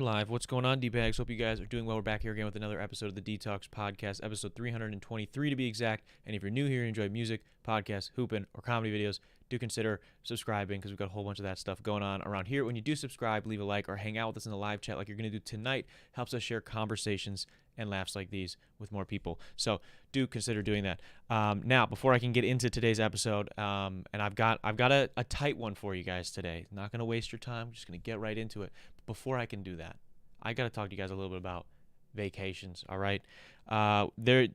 Live. What's going on, D-Bags? Hope you guys are doing well. We're back here again with another episode of the Detox Podcast, episode 323 to be exact. And if you're new here and enjoy music, podcasts, hooping, or comedy videos, do consider subscribing because we've got a whole bunch of that stuff going on around here. When you do subscribe, leave a like or hang out with us in the live chat like you're going to do tonight. Helps us share conversations and laughs like these with more people. So do consider doing that. Now, before I can get into today's episode, and I've got a tight one for you guys today. Not going to waste your time. I'm just going to get right into it. But before I can do that, I got to talk to you guys a little bit about vacations. All right, there's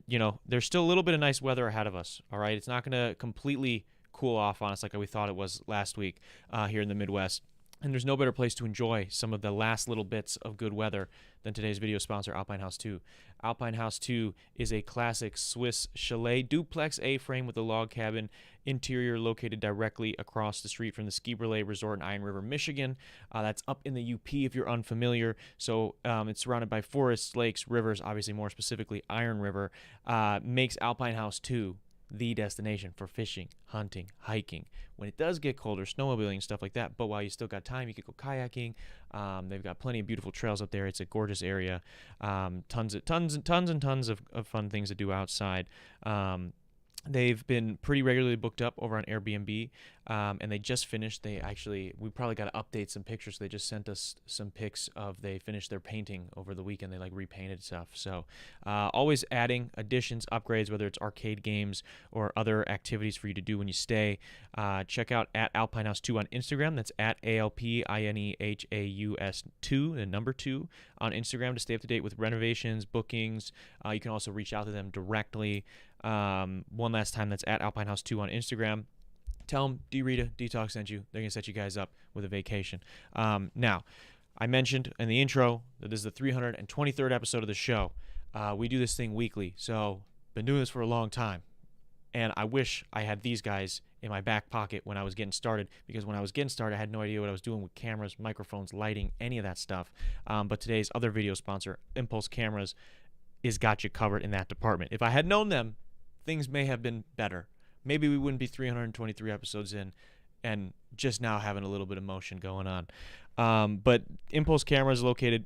still a little bit of nice weather ahead of us. All right, it's not going to completely cool off on us like we thought it was last week here in the Midwest. And there's no better place to enjoy some of the last little bits of good weather than today's video sponsor, Alpine House 2. Alpine House 2 is a classic Swiss chalet duplex A-frame with a log cabin interior located directly across the street from the Ski Brule Resort in Iron River, Michigan. That's up in the UP if you're unfamiliar. So it's surrounded by forests, lakes, rivers, obviously more specifically Iron River. Makes Alpine House 2 the destination for fishing, hunting, hiking. When it does get colder, snowmobiling and stuff like that. But while you still got time, you could go kayaking. They've got plenty of beautiful trails up there. It's a gorgeous area. Tons and tons of fun things to do outside. They've been pretty regularly booked up over on Airbnb, and they just finished. We probably got to update some pictures. They just sent us some pics of they finished their painting over the weekend. They repainted stuff. So always adding additions, upgrades, whether it's arcade games or other activities for you to do when you stay. Check out at Alpine House 2 on Instagram. That's at ALPINEHAUS 2, the number 2 on Instagram to stay up to date with renovations, bookings. You can also reach out to them directly. One last time, that's at Alpine House 2 on Instagram. Tell them Rita, Detox sent you. They're going to set you guys up with a vacation. Now, I mentioned in the intro that this is the 323rd episode of the show. We do this thing weekly, so been doing this for a long time. And I wish I had these guys in my back pocket when I was getting started, because when I was getting started, I had no idea what I was doing with cameras, microphones, lighting, any of that stuff. But today's other video sponsor, Impulse Cameras, is got you covered in that department. If I had known them, things may have been better. Maybe we wouldn't be 323 episodes in and just now having a little bit of motion going on. But Impulse Camera is located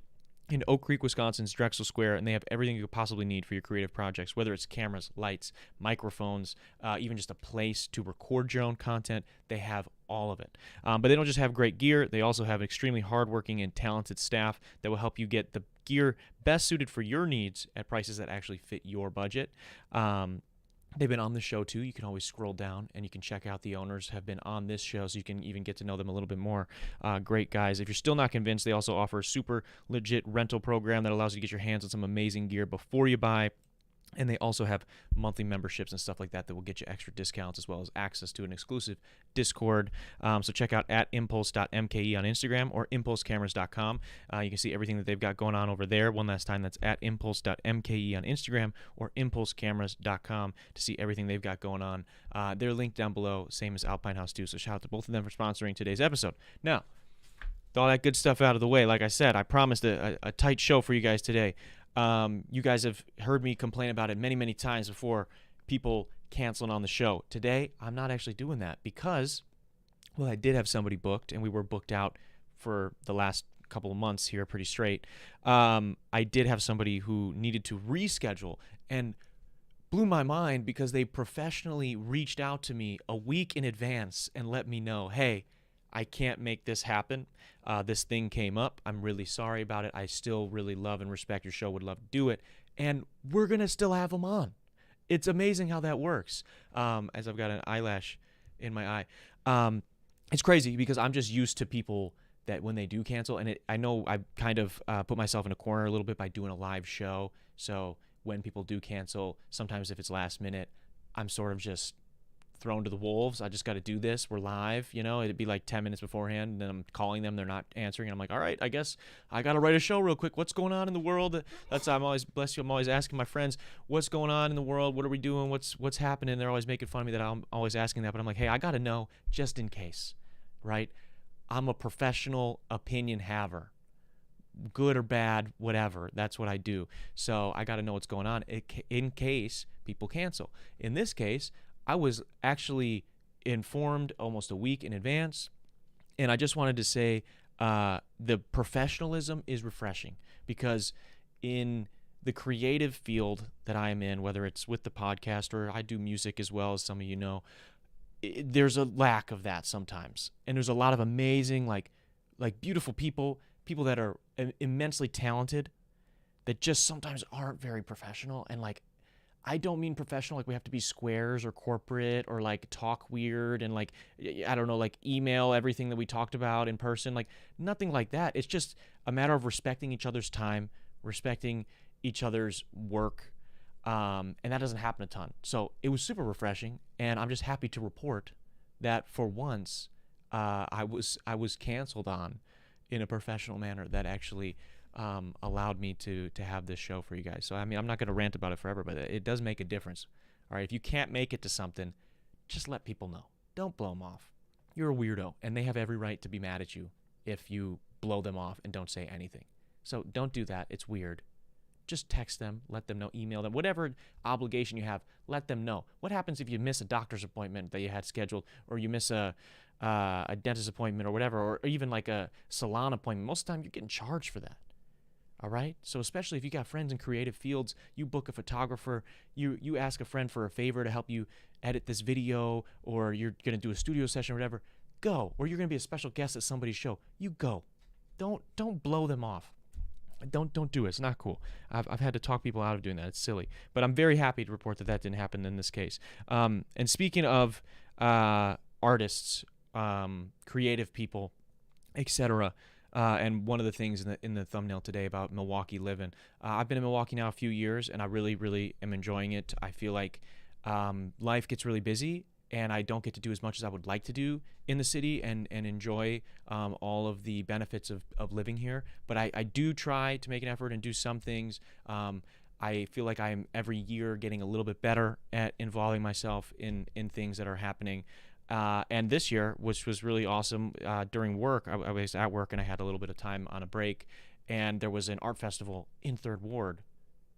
in Oak Creek, Wisconsin's Drexel Square, and they have everything you could possibly need for your creative projects, whether it's cameras, lights, microphones, even just a place to record your own content. They have all of it. But they don't just have great gear. They also have extremely hardworking and talented staff that will help you get the gear best suited for your needs at prices that actually fit your budget. They've been on the show too. You can always scroll down and you can check out the owners have been on this show, so you can even get to know them a little bit more. Great guys. If you're still not convinced, they also offer a super legit rental program that allows you to get your hands on some amazing gear before you buy. And they also have monthly memberships and stuff like that will get you extra discounts, as well as access to an exclusive Discord. So check out at impulse.mke on Instagram or impulsecameras.com. You can see everything that they've got going on over there. One last time, that's at impulse.mke on Instagram or impulsecameras.com to see everything they've got going on. They're linked down below, same as Alpine House 2. So shout out to both of them for sponsoring today's episode. Now, with all that good stuff out of the way, like I said, I promised a tight show for you guys today. You guys have heard me complain about it many, many times before, people canceling on the show. Today, I'm not actually doing that because, well, I did have somebody booked, and we were booked out for the last couple of months here pretty straight. I did have somebody who needed to reschedule, and blew my mind because they professionally reached out to me a week in advance and let me know, hey, I can't make this happen. This thing came up. I'm really sorry about it. I still really love and respect your show. Would love to do it. And we're going to still have them on. It's amazing how that works. As I've got an eyelash in my eye. It's crazy because I'm just used to people that when they do cancel, and I know I kind of put myself in a corner a little bit by doing a live show. So when people do cancel, sometimes if it's last minute, I'm sort of just thrown to the wolves. I just got to do this. We're live, it'd be like 10 minutes beforehand, and then I'm calling them. They're not answering. And I'm like, all right, I guess I got to write a show real quick. What's going on in the world? I'm always, bless you, I'm always asking my friends, what's going on in the world? What are we doing? What's happening? They're always making fun of me that I'm always asking that. But I'm like, hey, I got to know just in case, right? I'm a professional opinion haver. Good or bad, whatever. That's what I do. So I got to know what's going on in case people cancel. In this case, I was actually informed almost a week in advance, and I just wanted to say the professionalism is refreshing, because in the creative field that I am in, whether it's with the podcast or I do music as well, as some of you know, there's a lack of that sometimes. And there's a lot of amazing, like beautiful people that are immensely talented that just sometimes aren't very professional. And like, I don't mean professional like we have to be squares or corporate or like talk weird and like, I don't know, like email everything that we talked about in person. Like, nothing like that. It's just a matter of respecting each other's time, respecting each other's work, and that doesn't happen a ton. So it was super refreshing, and I'm just happy to report that for once I was canceled on in a professional manner that actually allowed me to have this show for you guys. So I mean, I'm not going to rant about it forever, but it does make a difference. All right, if you can't make it to something, just let people know. Don't blow them off. You're a weirdo, and they have every right to be mad at you if you blow them off and don't say anything. So don't do that. It's weird. Just text them, let them know, email them, whatever obligation you have, let them know. What happens if you miss a doctor's appointment that you had scheduled, or you miss a dentist appointment or whatever, or even like a salon appointment? Most of the time you're getting charged for that. All right? So especially if you got friends in creative fields, you book a photographer, you ask a friend for a favor to help you edit this video, or you're going to do a studio session or whatever, go. Or you're going to be a special guest at somebody's show, you go. Don't blow them off. Don't do it. It's not cool. I've had to talk people out of doing that. It's silly. But I'm very happy to report that didn't happen in this case. And speaking of artists, creative people, etc., and one of the things in the thumbnail today about Milwaukee living, I've been in Milwaukee now a few years, and I really, really am enjoying it. I feel like life gets really busy, and I don't get to do as much as I would like to do in the city and enjoy all of the benefits of living here. But I do try to make an effort and do some things. I feel like I'm every year getting a little bit better at involving myself in things that are happening. And this year, which was really awesome, during work, I was at work and I had a little bit of time on a break, and there was an art festival in Third Ward,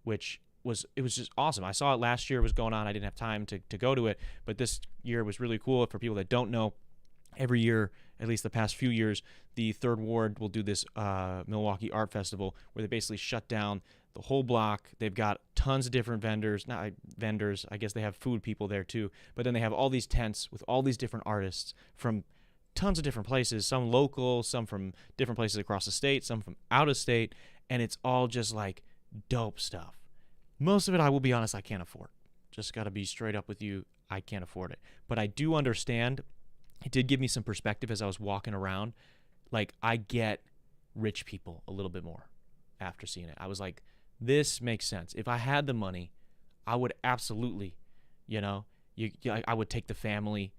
which it was just awesome. I saw it last year. It was going on. I didn't have time to go to it, but this year was really cool. For people that don't know, every year, at least the past few years, the Third Ward will do this Milwaukee Art Festival where they basically shut down the whole block. They've got tons of different vendors, not vendors, I guess they have food people there too, but then they have all these tents with all these different artists from tons of different places, some local, some from different places across the state, some from out of state, and it's all just like dope stuff. Most of it, I will be honest, I can't afford. Just got to be straight up with you. I can't afford it. But I do understand. It did give me some perspective as I was walking around. Like, I get rich people a little bit more after seeing it. I was like, this makes sense. If I had the money, I would absolutely, I would take the family,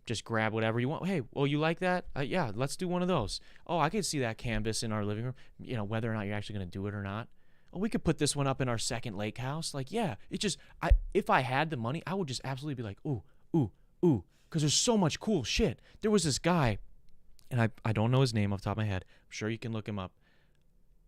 just grab whatever you want. Hey, well, you like that? Yeah, let's do one of those. Oh, I could see that canvas in our living room, whether or not you're actually going to do it or not. Oh, we could put this one up in our second lake house. Like, yeah, if I had the money, I would just absolutely be like, ooh, because there's so much cool shit. There was this guy, and I don't know his name off the top of my head. I'm sure you can look him up.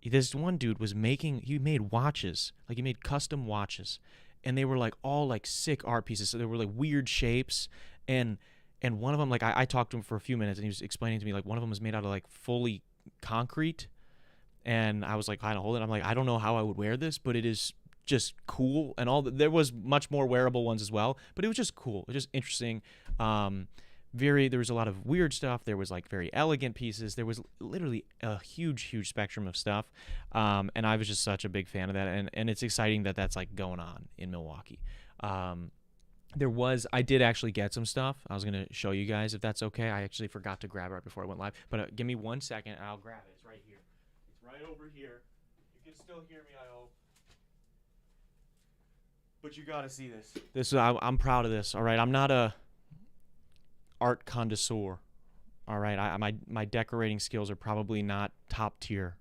This one dude he made watches, like he made custom watches, and they were like all like sick art pieces. So they were like weird shapes, and one of them, like I talked to him for a few minutes, and he was explaining to me like one of them was made out of like fully concrete. And I was like, kind of holding it. I'm like, I don't know how I would wear this, but it is just cool. And there was much more wearable ones as well, but it was just cool. It was just interesting. There was a lot of weird stuff. There was like very elegant pieces. There was literally a huge spectrum of stuff. And I was just such a big fan of that. And it's exciting that that's like going on in Milwaukee. I did actually get some stuff. I was going to show you guys if that's okay. I actually forgot to grab it right before I went live, but give me 1 second and I'll grab it. It's right here. Right over here. You can still hear me, I hope. But you gotta see this. I'm proud of this. All right, I'm not a art connoisseur. All right, my decorating skills are probably not top tier,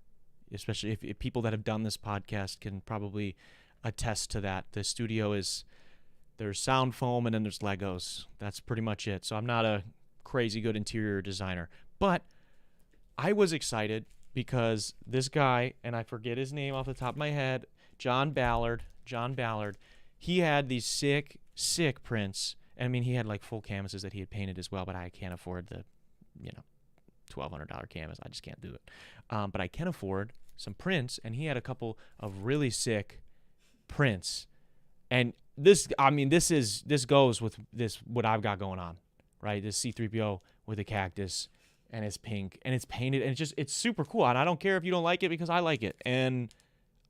especially if people that have done this podcast can probably attest to that. The studio there's sound foam and then there's Legos. That's pretty much it. So I'm not a crazy good interior designer, but I was excited because this guy, and I forget his name off the top of my head, John Ballard, he had these sick prints. I mean, he had like full canvases that he had painted as well, but I can't afford the, $1,200 canvas. I just can't do it. But I can afford some prints, and he had a couple of really sick prints. And this goes with what I've got going on, right? This C-3PO with a cactus, and it's pink, and it's painted, and it's super cool. And I don't care if you don't like it because I like it. And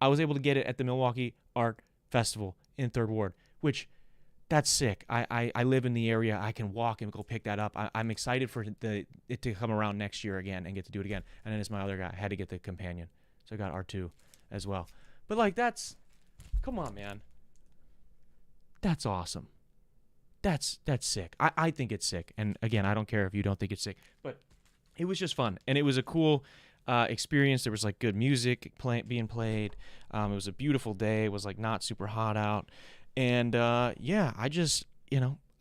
I was able to get it at the Milwaukee Art Festival in 3rd Ward, which that's sick. I live in the area. I can walk and go pick that up. I'm excited for it to come around next year again and get to do it again. And then it's my other guy. I had to get the companion. So I got R2 as well. But like come on, man. That's awesome. That's sick. I think it's sick. And again, I don't care if you don't think it's sick. But it was just fun. And it was a cool experience. There was like good music being played. It was a beautiful day. It was like not super hot out. And I just,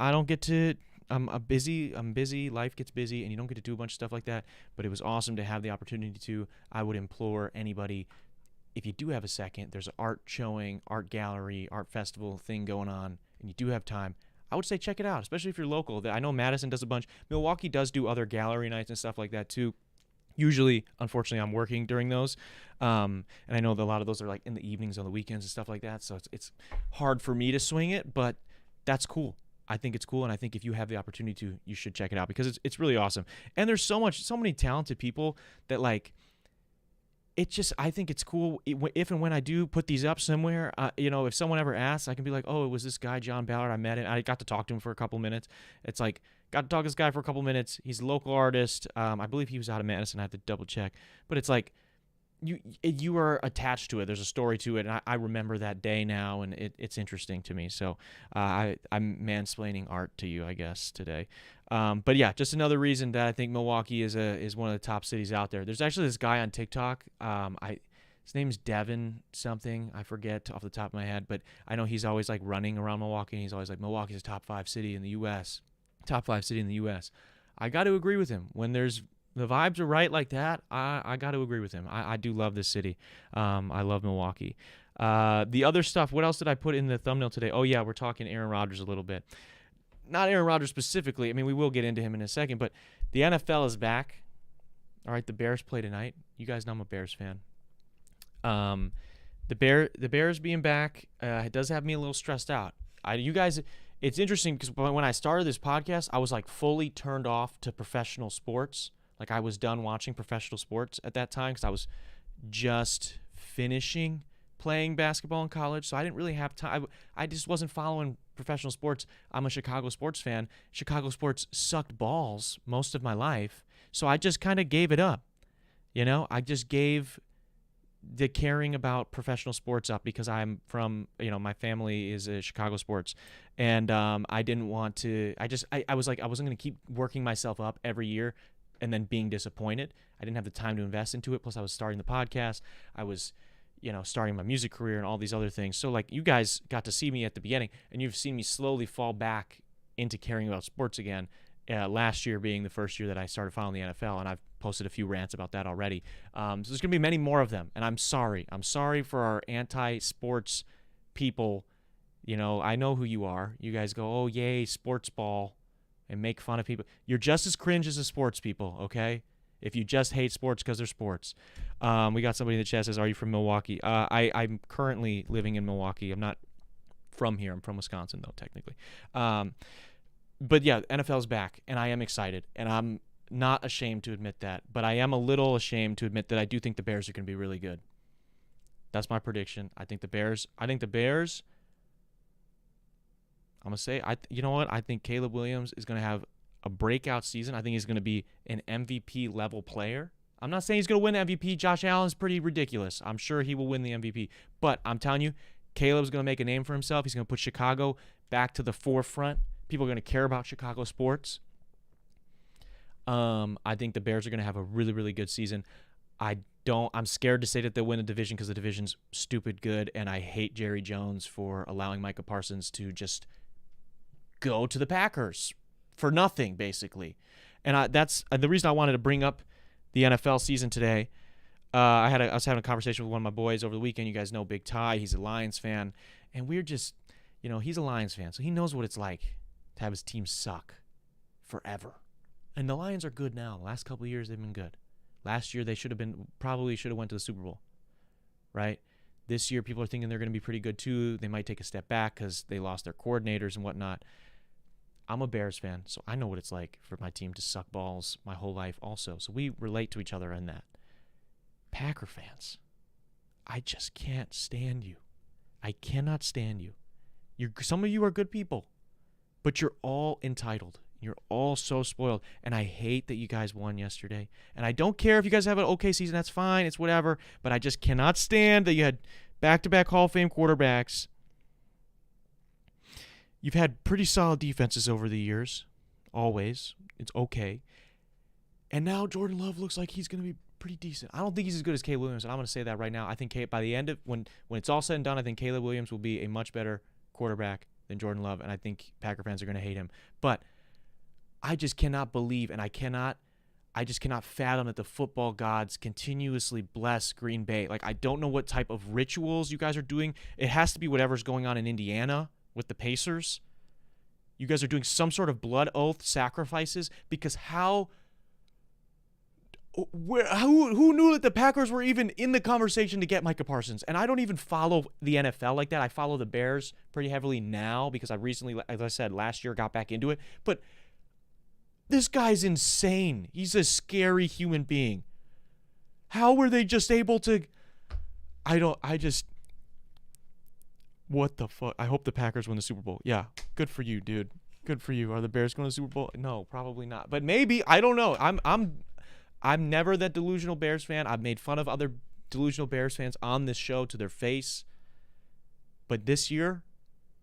I don't get to, I'm busy, life gets busy, and you don't get to do a bunch of stuff like that. But it was awesome to have the opportunity to. I would implore anybody, if you do have a second, there's an art showing, art gallery, art festival thing going on, and you do have time, I would say check it out, especially if you're local. I know Madison does a bunch. Milwaukee does do other gallery nights and stuff like that too. Usually, unfortunately, I'm working during those, and I know that a lot of those are like in the evenings on the weekends and stuff like that, so it's hard for me to swing it, but that's cool. I think it's cool, and I think if you have the opportunity to, you should check it out because it's really awesome. And there's so many talented people that like, I think it's cool if and when I do put these up somewhere, if someone ever asks, I can be like, oh, it was this guy, John Ballard. I met him. I got to talk to him for a couple minutes. It's like, got to talk to this guy for a couple minutes. He's a local artist. I believe he was out of Madison. I have to double check. But it's like, you are attached to it. There's a story to it, and I remember that day now, and it's interesting to me. So I'm mansplaining art to you, I guess, today. But yeah, just another reason that I think Milwaukee is one of the top cities out there. There's actually this guy on TikTok. His name's Devin something. I forget off the top of my head, but I know he's always like running around Milwaukee, and he's always like, Milwaukee's a top 5 city in the U.S. Top 5 city in the U.S. I got to agree with him. When the vibes are right like that, I got to agree with him. I do love this city. I love Milwaukee. The other stuff, what else did I put in the thumbnail today? Oh, yeah, we're talking Aaron Rodgers a little bit. Not Aaron Rodgers specifically. I mean, we will get into him in a second, but the NFL is back. All right, the Bears play tonight. You guys know I'm a Bears fan. The Bears being back, it does have me a little stressed out. It's interesting because when I started this podcast, I was like fully turned off to professional sports. Like I was done watching professional sports at that time because I was just finishing playing basketball in college, so I didn't really have time. I just wasn't following professional sports. I'm a Chicago sports fan. Chicago sports sucked balls most of my life, so I just kind of gave it up. I just gave the caring about professional sports up because I'm from, my family is a Chicago sports, and I didn't want to. I was like, I wasn't going to keep working myself up every year and then being disappointed. I didn't have the time to invest into it. Plus, I was starting the podcast. I was, starting my music career and all these other things. So, like, you guys got to see me at the beginning, and you've seen me slowly fall back into caring about sports again. Last year being the first year that I started following the NFL, and I've posted a few rants about that already. So there's going to be many more of them, and I'm sorry. I'm sorry for our anti-sports people. I know who you are. You guys go, oh, yay, sports ball, and make fun of people. You're just as cringe as the sports people, okay? If you just hate sports because they're sports. We got somebody in the chat says, are you from Milwaukee? I'm currently living in Milwaukee. I'm not from here. I'm from Wisconsin, though, technically. But yeah, NFL's back, and I am excited, and I'm not ashamed to admit that. But I am a little ashamed to admit that I do think the Bears are going to be really good. That's my prediction. I think the Bears. I'm gonna say, you know what? I think Caleb Williams is going to have a breakout season. I think he's going to be an MVP level player. I'm not saying he's going to win the MVP. Josh Allen's pretty ridiculous. I'm sure he will win the MVP. But I'm telling you, Caleb's going to make a name for himself. He's going to put Chicago back to the forefront. People are going to care about Chicago sports. I think the Bears are going to have a really, really good season. I'm scared to say that they'll win the division because the division's stupid good, and I hate Jerry Jones for allowing Micah Parsons to just go to the Packers for nothing, basically. And that's the reason I wanted to bring up the NFL season today. I was having a conversation with one of my boys over the weekend. You guys know Big Ty. He's a Lions fan. And we're just, he's a Lions fan, so he knows what it's like to have his team suck forever. And the Lions are good now. The last couple of years, they've been good. Last year, they probably should have went to the Super Bowl, right? This year, people are thinking they're going to be pretty good too. They might take a step back because they lost their coordinators and whatnot. I'm a Bears fan, so I know what it's like for my team to suck balls my whole life also. So we relate to each other in that. Packer fans, I just can't stand you. I cannot stand you. Some of you are good people, but you're all entitled. You're all so spoiled, and I hate that you guys won yesterday. And I don't care if you guys have an okay season. That's fine. It's whatever. But I just cannot stand that you had back-to-back Hall of Fame quarterbacks. You've had pretty solid defenses over the years, always. It's okay. And now Jordan Love looks like he's going to be pretty decent. I don't think he's as good as Caleb Williams, and I'm going to say that right now. I think by the end of when it's all said and done, I think Caleb Williams will be a much better quarterback than Jordan Love, and I think Packer fans are going to hate him. But I just cannot believe, and I just cannot fathom that the football gods continuously bless Green Bay. Like, I don't know what type of rituals you guys are doing. It has to be whatever's going on in Indiana with the Pacers. You guys are doing some sort of blood oath sacrifices, because who knew that the Packers were even in the conversation to get Micah Parsons? And I don't even follow the NFL like that. I follow the Bears pretty heavily now because I recently, as I said, last year got back into it. But this guy's insane. He's a scary human being. How were they just able to... What the fuck? I hope the Packers win the Super Bowl. Yeah, good for you, dude. Good for you. Are the Bears going to the Super Bowl? No, probably not. But maybe. I don't know. I'm never that delusional Bears fan. I've made fun of other delusional Bears fans on this show to their face. But this year,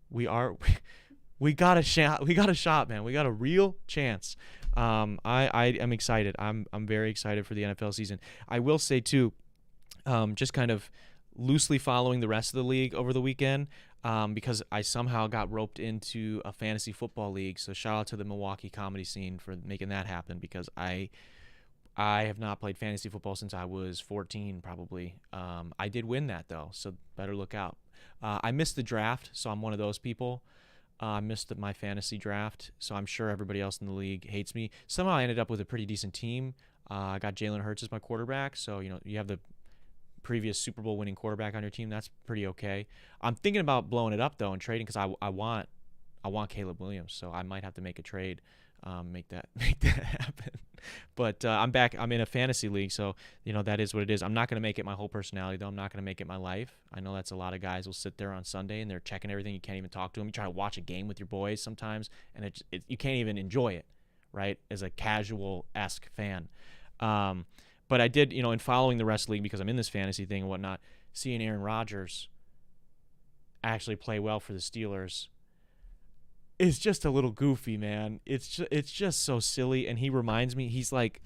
we got a shot. We got a shot, man. We got a real chance. I am excited. I'm very excited for the NFL season. I will say too, just kind of loosely following the rest of the league over the weekend, because I somehow got roped into a fantasy football league. So shout out to the Milwaukee comedy scene for making that happen, because I have not played fantasy football since I was 14 probably. I did win that though, so better look out. I missed the draft, so I'm one of those people. I missed my fantasy draft, so I'm sure everybody else in the league hates me. Somehow I ended up with a pretty decent team. I got Jalen Hurts as my quarterback, so you have the previous Super Bowl winning quarterback on your team. That's pretty okay. I'm thinking about blowing it up though and trading, because I want Caleb Williams, so I might have to make a trade, make that happen. But I'm back. I'm in a fantasy league, so that is what it is. I'm not going to make it my whole personality though. I'm not going to make it my life. I know that's a lot of guys will sit there on Sunday and they're checking everything. You can't even talk to them. You try to watch a game with your boys sometimes, and you can't even enjoy it, right? As a casual-esque fan. But I did, in following the rest of the league, because I'm in this fantasy thing and whatnot, seeing Aaron Rodgers actually play well for the Steelers is just a little goofy, man. It's just so silly, and he reminds me, he's like,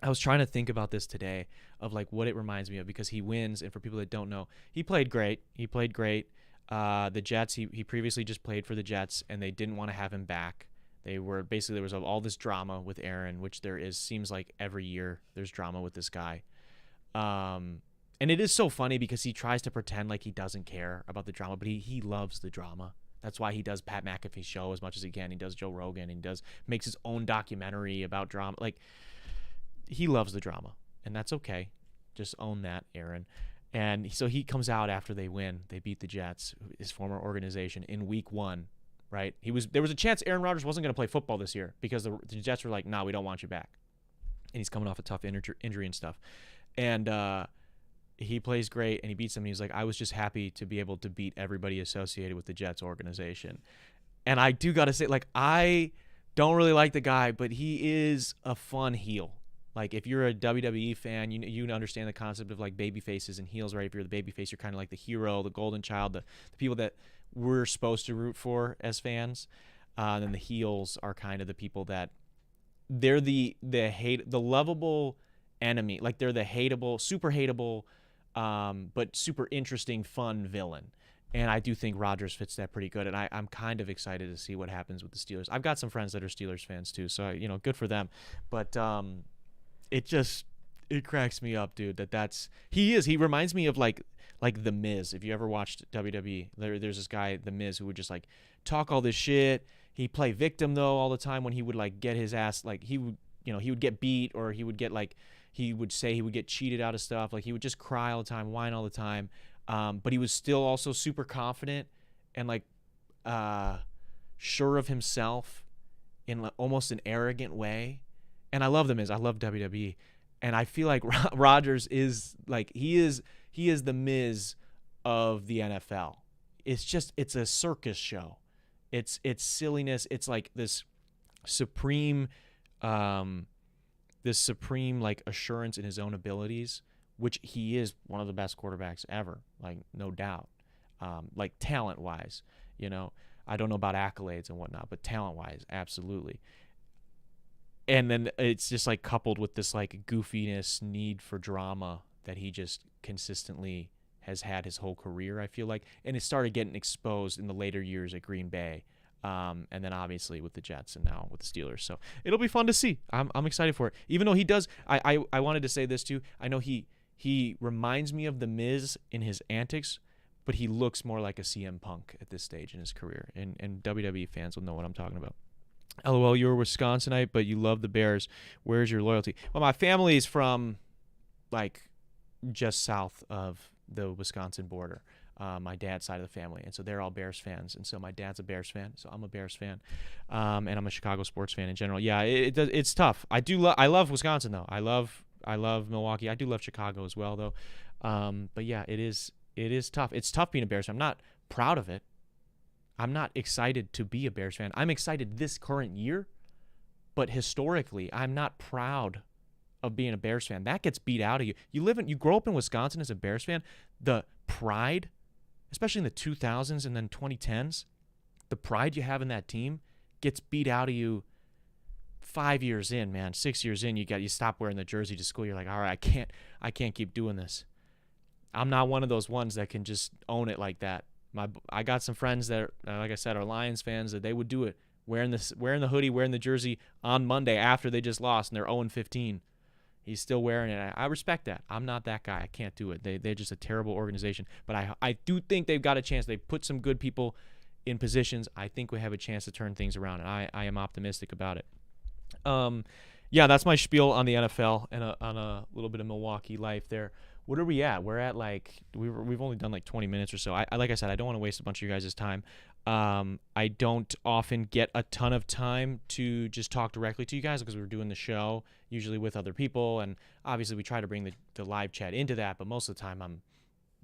I was trying to think about this today of like what it reminds me of, because he wins, and for people that don't know, he played great. The Jets, he previously just played for the Jets, and they didn't want to have him back. There was all this drama with Aaron, which seems like every year there's drama with this guy. And it is so funny because he tries to pretend like he doesn't care about the drama, but he loves the drama. That's why he does Pat McAfee's show as much as he can. He does Joe Rogan, and makes his own documentary about drama. Like, he loves the drama, and that's okay. Just own that, Aaron. And so he comes out after they win. They beat the Jets, his former organization, in week 1. Right? There was a chance Aaron Rodgers wasn't going to play football this year, because the Jets were like, "Nah, we don't want you back." And he's coming off a tough injury and stuff. And he plays great, and he beats them. And he's like, "I was just happy to be able to beat everybody associated with the Jets organization." And I do got to say, like, I don't really like the guy, but he is a fun heel. Like, if you're a WWE fan, you understand the concept of like baby faces and heels, right? If you're the baby face, you're kind of like the hero, the golden child, the people that we're supposed to root for as fans. Then the heels are kind of the people that they're the lovable enemy. Like, they're the super hateable, but super interesting, fun villain. And I do think Rodgers fits that pretty good. And I'm kind of excited to see what happens with the Steelers. I've got some friends that are Steelers fans too, so good for them. But it cracks me up, dude. He reminds me of like The Miz. If you ever watched WWE, there's this guy, The Miz, who would just like talk all this shit. he play victim though all the time when he would like get his ass, like he would, he would get beat, or he would get like, he would say he would get cheated out of stuff. Like he would just cry all the time, whine all the time. But he was still also super confident and like sure of himself in like almost an arrogant way. And I love The Miz. I love WWE. And I feel like Rodgers is like, he is the Miz of the NFL. It's a circus show. It's silliness. It's like this supreme like assurance in his own abilities, which he is one of the best quarterbacks ever, like no doubt. Like talent wise, I don't know about accolades and whatnot, but talent wise, absolutely. And then it's just like coupled with this like goofiness, need for drama that he just consistently has had his whole career, I feel like. And it started getting exposed in the later years at Green Bay. And then obviously with the Jets and now with the Steelers. So it'll be fun to see. I'm excited for it. Even though he does, I wanted to say this too. I know he reminds me of The Miz in his antics, but he looks more like a CM Punk at this stage in his career. And WWE fans will know what I'm talking about. LOL, you're a Wisconsinite, but you love the Bears. Where's your loyalty? Well, my family is from like just south of the Wisconsin border. My dad's side of the family, and so they're all Bears fans, and so my dad's a Bears fan, so I'm a Bears fan, and I'm a Chicago sports fan in general. Yeah, it's tough. I love Wisconsin though. I love Milwaukee. I do love Chicago as well though. But yeah, it is tough. It's tough being a Bears fan. I'm not proud of it. I'm not excited to be a Bears fan. I'm excited this current year, but historically, I'm not proud of being a Bears fan. That gets beat out of you. You grow up in Wisconsin as a Bears fan. The pride, especially in the 2000s and then 2010s, the pride you have in that team gets beat out of you 5 years in, man. 6 years in, you stop wearing the jersey to school. You're like, all right, I can't keep doing this. I'm not one of those ones that can just own it like that. I got some friends that, like I said, are Lions fans, that they would do it, wearing the hoodie, wearing the jersey on Monday after they just lost and they're 0-15. He's still wearing it. I respect that. I'm not that guy. I can't do it. They're just a terrible organization. But I do think they've got a chance. They put some good people in positions. I think we have a chance to turn things around, and I am optimistic about it. Yeah, that's my spiel on the NFL and on a little bit of Milwaukee life there. What are we at? We're at like we've only done like 20 minutes or so. Like I said, I don't want to waste a bunch of you guys' time. I don't often get a ton of time to just talk directly to you guys because we're doing the show usually with other people, and obviously we try to bring the live chat into that, but most of the time I'm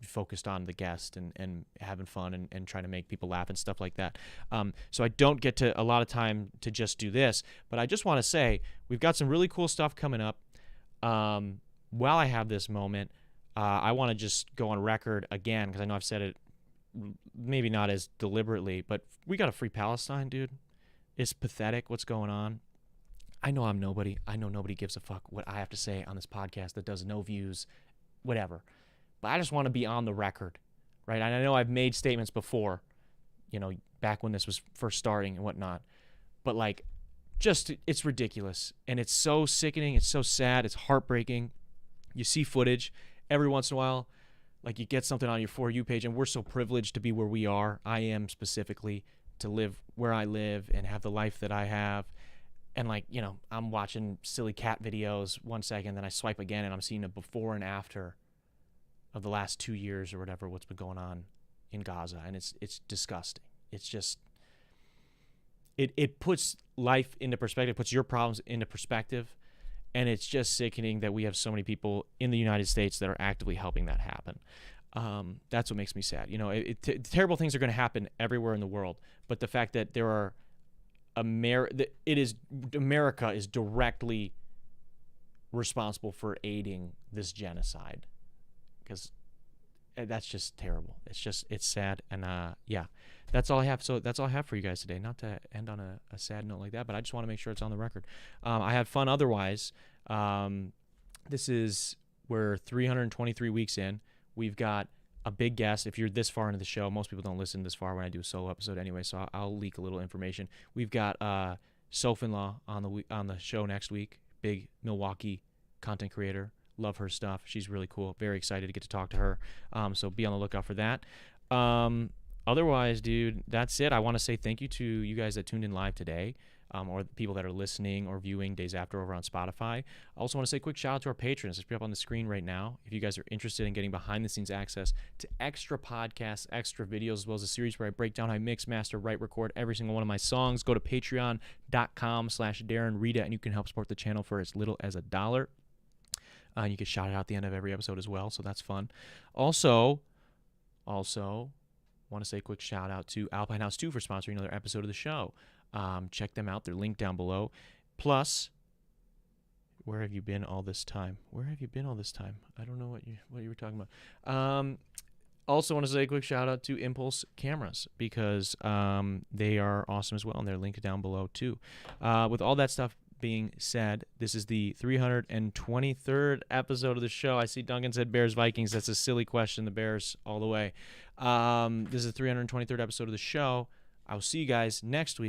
focused on the guest and having fun and trying to make people laugh and stuff like that. So I don't get to a lot of time to just do this, but I just want to say we've got some really cool stuff coming up. While I have this moment, I want to just go on record again, because I know I've said it maybe not as deliberately, but we got a free Palestine, dude. It's pathetic what's going on. I know I'm nobody. I know nobody gives a fuck what I have to say on this podcast that does no views, whatever. But I just want to be on the record, right? And I know I've made statements before, back when this was first starting and whatnot. But like, just, it's ridiculous. And it's so sickening. It's so sad. It's heartbreaking. You see footage every once in a while, like you get something on your For You page, and we're so privileged to be where we are. I am specifically, to live where I live and have the life that I have. And like, I'm watching silly cat videos 1 second, then I swipe again and I'm seeing a before and after of the last 2 years or whatever, what's been going on in Gaza. And it's disgusting. It's just, it puts life into perspective, puts your problems into perspective. And it's just sickening that we have so many people in the United States that are actively helping that happen. That's what makes me sad. Terrible things are going to happen everywhere in the world, but the fact that there are America is directly responsible for aiding this genocide, because that's just terrible. It's sad. And yeah, that's all I have. So that's all I have for you guys today. Not to end on a sad note like that, but I just want to make sure it's on the record. I had fun otherwise. We're 323 weeks in. We've got a big guest. If you're this far into the show, most people don't listen this far when I do a solo episode anyway, so I'll leak a little information. We've got Soph-in-Law on the show next week. Big Milwaukee content creator. Love her stuff. She's really cool. Very excited to get to talk to her. So be on the lookout for that. otherwise, dude, that's it. I want to say thank you to you guys that tuned in live today, or the people that are listening or viewing days after over on Spotify. I also want to say a quick shout out to our patrons. It's up on the screen right now. If you guys are interested in getting behind the scenes access to extra podcasts, extra videos, as well as a series where I break down how I mix, master, write, record every single one of my songs, go to patreon.com/Darren Rita, and you can help support the channel for as little as $1. You get shouted out at the end of every episode as well, so that's fun. Also, want to say a quick shout out to Alpine House 2 for sponsoring another episode of the show. Check them out. They're linked down below. Plus, where have you been all this time? I don't know what you were talking about. Also want to say a quick shout out to Impulse Cameras because they are awesome as well, and they're linked down below too. With all that stuff being said, this is the 323rd episode of the show. I see Duncan said Bears Vikings. That's a silly question. The Bears all the way. This is the 323rd episode of the show. I will see you guys next week.